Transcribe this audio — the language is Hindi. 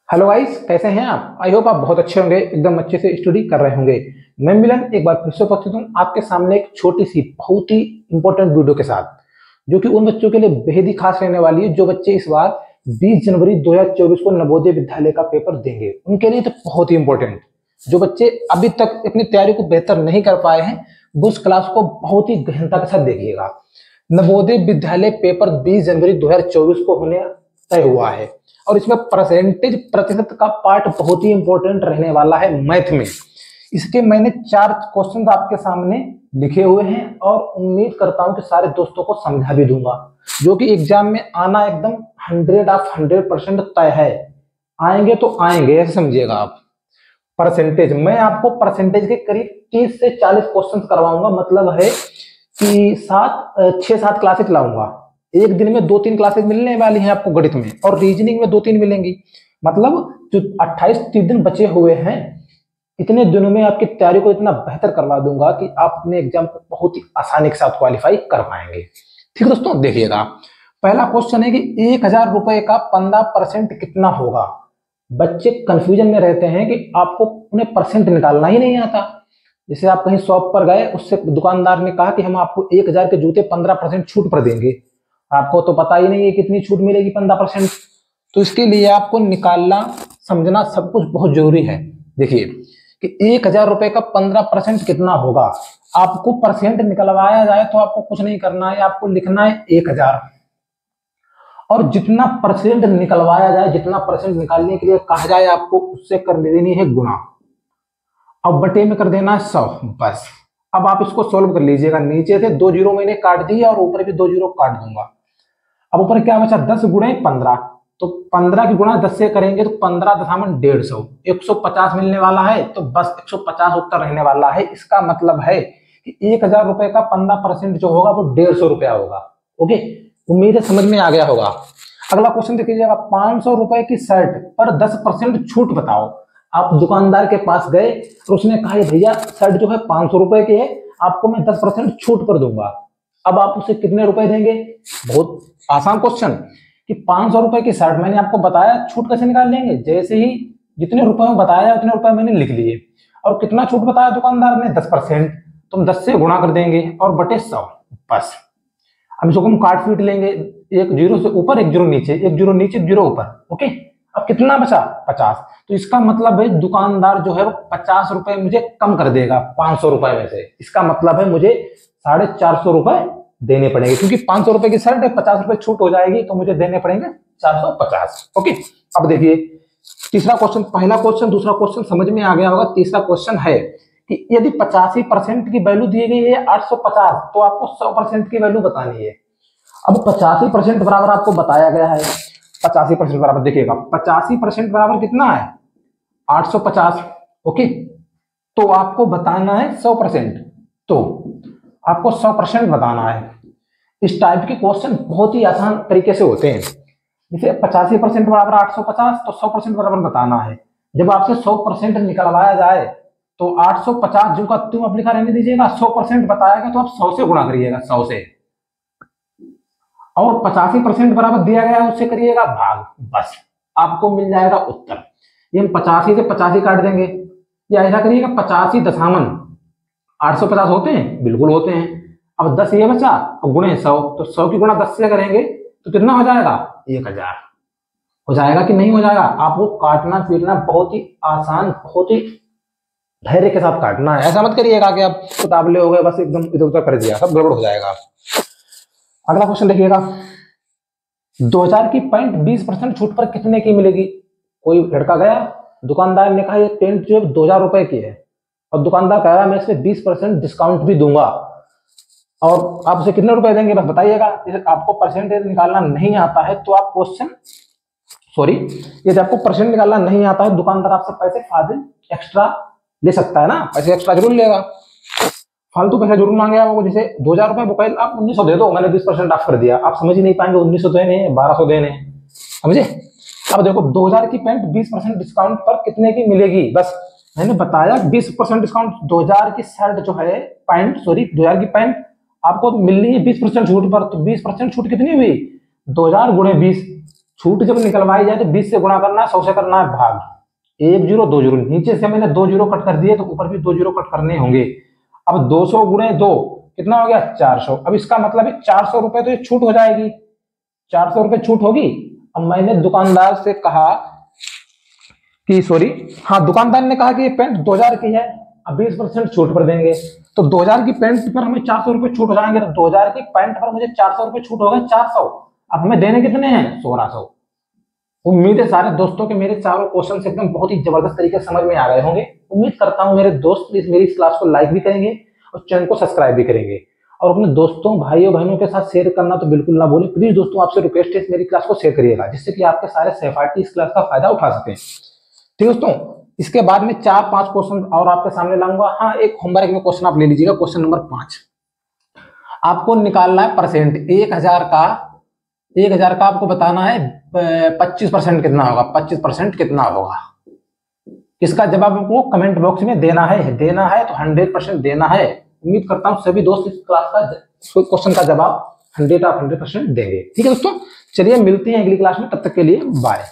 हेलो गाइस, कैसे हैं आप? आई होप आप बहुत अच्छे होंगे, एकदम अच्छे से स्टडी कर रहे होंगे। मैं मिलन एक बार फिर से उपस्थित हूँ आपके सामने एक छोटी सी बहुत ही इंपॉर्टेंट वीडियो के साथ, जो कि उन बच्चों के लिए बेहद ही खास रहने वाली है जो बच्चे इस बार 20 जनवरी 2024 को नवोदय विद्यालय का पेपर देंगे। उनके लिए तो बहुत ही इंपॉर्टेंट। जो बच्चे अभी तक अपनी तैयारी को बेहतर नहीं कर पाए हैं, वो उस क्लास को बहुत ही गहनता के साथ देखिएगा। नवोदय विद्यालय पेपर 20 जनवरी 2024 को होने तय हुआ है और इसमें परसेंटेज प्रतिशत का पार्ट बहुत ही इंपॉर्टेंट रहने वाला है मैथ में। इसके मैंने 4 क्वेश्चन आपके सामने लिखे हुए हैं और उम्मीद करता हूं कि सारे दोस्तों को समझा भी दूंगा, जो कि एग्जाम में आना एकदम 100% तय है। आएंगे तो आएंगे, ऐसे समझिएगा आप। परसेंटेज मैं आपको परसेंटेज के करीब 30 से 40 क्वेश्चन करवाऊंगा, मतलब है कि 6-7 क्लासेस लाऊंगा। एक दिन में 2-3 क्लासेस मिलने वाली हैं आपको गणित में, और रीजनिंग में 2-3 मिलेंगी। मतलब जो 28-30 दिन बचे हुए हैं, इतने दिनों में आपकी तैयारी को इतना बेहतर करवा दूंगा कि आप अपने एग्जाम को बहुत ही आसानी के साथ क्वालिफाई कर पाएंगे। ठीक है दोस्तों, देखिएगा। पहला क्वेश्चन है कि 1000 रुपए का 15% कितना होगा। बच्चे कंफ्यूजन में रहते हैं कि आपको उन्हें परसेंट निकालना ही नहीं आता। जैसे आप कहीं शॉप पर गए, उससे दुकानदार ने कहा कि हम आपको 1000 के जूते 15% छूट पर देंगे। आपको तो पता ही नहीं है कितनी छूट मिलेगी 15%। तो इसके लिए आपको निकालना समझना सब कुछ बहुत जरूरी है। देखिए कि 1000 रुपए का 15% कितना होगा। आपको परसेंट निकलवाया जाए तो आपको कुछ नहीं करना है, आपको लिखना है 1000, और जितना परसेंट निकलवाया जाए, जितना परसेंट निकालने के लिए कहा जाए आपको, उससे कर देनी है गुना। अब बटे में कर देना है 100, बस। अब आप इसको सोल्व कर लीजिएगा। नीचे से 2 जीरो मैंने काट दिए और ऊपर भी 2 जीरो काट दूंगा। अब ऊपर क्या बचा, 10 गुणे 15। तो 15 की गुणा 10 से करेंगे तो 15 दशामलव 150, 150 मिलने वाला है। तो बस 150 उत्तर रहने वाला है। इसका मतलब है कि 1000 रुपए का 15% जो होगा वो 150 रुपया होगा। ओके, उम्मीद है समझ में आ गया होगा। अगला क्वेश्चन देखिएगा, 500 रुपए की शर्ट पर 10% छूट बताओ। आप दुकानदार के पास गए और उसने कहा भैया शर्ट जो है 500 रुपए की है, आपको मैं 10% छूट पर दूंगा। अब आप उसे कितने रुपए देंगे? बहुत आसान क्वेश्चन कि 500 रुपए की शर्ट, मैंने आपको बताया छूट कैसे निकाल लेंगे। जैसे ही जितने रुपए में बताया उतने रुपए मैंने लिख लिए, और कितना छूट बताया दुकानदार ने, 10%। तुम 10 से गुणा कर देंगे और बटे 100, बस। अब इसको हम काट पीट लेंगे, एक जीरो से ऊपर एक जीरो नीचे, एक जीरो नीचे एक जीरो ऊपर। ओके, अब कितना बचा? 50। तो इसका मतलब है दुकानदार जो है वो 50 रुपए मुझे कम कर देगा 500 रुपए में से। इसका मतलब है मुझे 450 रुपए देने पड़ेंगे, क्योंकि 500 रुपए की शर्ट है, 50 रुपए छूट हो जाएगी, तो मुझे देने पड़ेंगे 450। ओके, अब देखिए तीसरा क्वेश्चन। पहला क्वेश्चन दूसरा क्वेश्चन समझ में आ गया होगा। तीसरा क्वेश्चन है कि यदि 85% की वैल्यू दी गई है 850, तो आपको 100% की वैल्यू बतानी है। अब 85% बराबर आपको बताया गया है। 85% बराबर, देखिएगा 85% बराबर कितना है? 850। ओके, तो आपको बताना है 100%। तो आपको 100% बताना है। इस टाइप के क्वेश्चन बहुत ही आसान तरीके से होते हैं। जैसे 85% बराबर 850, तो 100% बराबर बताना है। जब आपसे 100% निकलवाया जाए तो 850 जो का तुम अब लिखा रहने दीजिएगा, 100% बताएगा तो आप 100 से गुणा करिएगा, 100 से। और 85% बराबर दिया गया है उससे करिएगा भाग, बस आपको मिल जाएगा उत्तर। ये हम 85 से 85 काट देंगे, या ऐसा करिएगा 85 दशामन 850 होते हैं, बिल्कुल होते हैं। अब 10 ये बचा और गुणे 100, तो 100 की गुणा 10 से करेंगे तो कितना हो जाएगा? 1000 हो जाएगा कि नहीं हो जाएगा? आपको काटना पीटना बहुत ही आसान, बहुत ही धैर्य के साथ काटना है। ऐसा मत करिएगा कि आप किताब हो गए बस एकदम इधर उधर कर दिया, सब गड़बड़ हो जाएगा। अगला क्वेश्चन देखिएगा, 2000 की पैंट 20% छूट पर कितने की मिलेगी। कोई लड़का गया, दुकानदार ने कहा ये पैंट जो 2000 रुपए की है, और दुकानदार कह रहा है मैं इस पे 20% डिस्काउंट भी दूंगा, और आप उसे कितने रुपए देंगे बस बताइएगा। यदि आपको परसेंटेज निकालना नहीं आता है तो आप यदि आपको परसेंट निकालना नहीं आता है, दुकानदार आपसे पैसे फाजिल एक्स्ट्रा ले सकता है ना, पैसे एक्स्ट्रा जरूर लेगा, फालतू पैसा जरूर मांगेगा वो। जैसे 2000 रुपए बुकाइल आप 1900 दे दो, मैंने 20% ऑफ कर दिया, आप समझ ही नहीं पाएंगे 1900 देने 1200 देने, समझे। अब देखो 2000 की पैंट 20% डिस्काउंट पर कितने की मिलेगी, बस मैंने बताया 20% डिस्काउंट। 2000 की शर्ट जो है, 2000 की पैंट आपको मिलनी है 20% छूट पर, तो 20% छूट कितनी हुई? 2000 गुणे 20, छूट जब निकलवाई जाए तो 20 से गुणा करना है, 100 से करना है भाग। 1 0 2 0, नीचे से मैंने 2 0 कट कर दिए तो ऊपर भी 2 0 कट करने होंगे। अब 200 गुणे 2 कितना हो गया 400। अब इसका मतलब है 400 रुपए तो ये छूट हो जाएगी, 400 रुपए छूट होगी। अब मैंने दुकानदार से कहा कि सॉरी, हाँ दुकानदार ने कहा कि ये पेंट 2000 की है, अब 20% छूट पर देंगे तो 2000 की पेंट पर हमें 400 रुपए छूट हो जाएंगे। तो 2000 की पेंट पर मुझे 400 रुपए छूट हो गए 400। अब हमें देने कितने हैं 1600। उम्मीद है सारे दोस्तों के मेरे चारों क्वेश्चन एकदम बहुत ही जबरदस्त तरीके से समझ में आ गए होंगे। उम्मीद करता हूं मेरे दोस्त मेरी इस क्लास को लाइक भी करेंगे और चैनल को सब्सक्राइब भी करेंगे और अपने दोस्तों भाइयों बहनों के साथ शेयर करना तो बिल्कुल ना भूलें। प्लीज दोस्तों आपसे रिक्वेस्ट है मेरी क्लास को शेयर करिएगा जिससे कि आपके सारे सहपाठी इस क्लास का फायदा उठा सकें। ठीक दोस्तों, इसके बाद में 4-5 क्वेश्चन और आपके सामने लाऊंगा। हाँ एक होमवर्क में क्वेश्चन आप ले लीजिएगा, क्वेश्चन नंबर 5 आपको निकालना है परसेंट। 1000 का आपको बताना है 25% कितना होगा, 25% कितना होगा। इसका जवाब आपको कमेंट बॉक्स में देना है तो 100% देना है। उम्मीद करता हूं सभी दोस्त इस क्लास का क्वेश्चन का जवाब 100% देंगे। ठीक है दोस्तों, चलिए मिलते हैं अगली क्लास में, तब तक के लिए बाय।